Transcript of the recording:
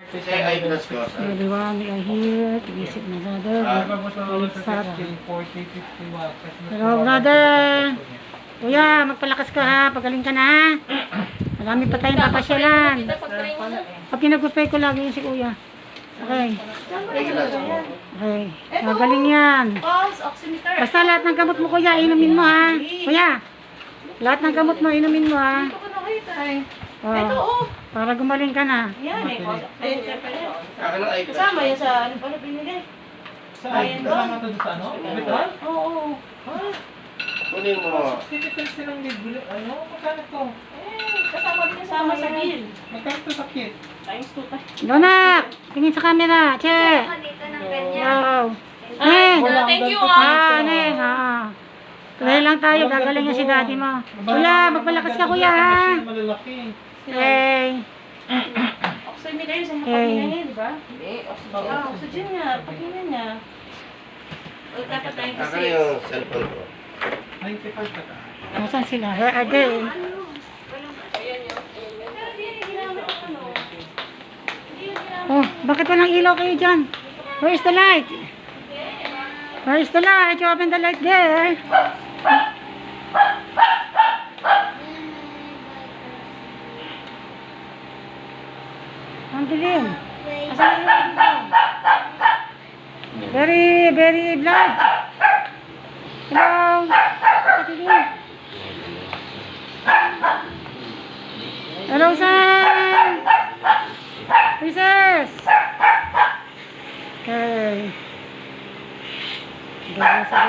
Say eyeglass ko. Everyone, we are here to visit my brother, Sarah. Hello, brother. Kuya, magpalakas ka ha. Pagaling ka na ha. Marami pa tayong papasyalan. Pag pinag-pray ko lagi yun si kuya. Okay. Okay. Magaling yan. Basta lahat ng gamot mo kuya, inumin mo ha. Kuya, lahat ng gamot mo, inumin mo ha. Oh, para gumaling ka na. Kasama yan sa ano pala binigay? Kasama to sa ano? Hospital? Oo. Kunin mo. Typical silang libre. Ano? Magkano to? Kasama din kasama sa bill. Magkano to sa kit? Times 2 pa. Donak, tingin sa camera. Che. Wow. Thank you Neng. Tuloy lang tayo. Gagaling si daddy mo. Kuya, magpalakas ka kuya ha. Malalaki. Hey. Oxygen kayo sa paghinga niya, di ba? Hindi, oxygen. Oxygen nga, paghinga niya. Dapat tayo kasi. Akin yung cellphone ko. 95 ka. Nasaan sila? Where are they? Ayan yun. Pero di yan ginamit ang ano. Hindi yan ginamit. Oh, bakit walang ilaw kayo dyan? Where is the light? Where is the light? You open the light there. Ang dilim. Asan yung ilaw dito? Very blood. Hello. Patilim. Hello, son. Princess. Okay. Dito sa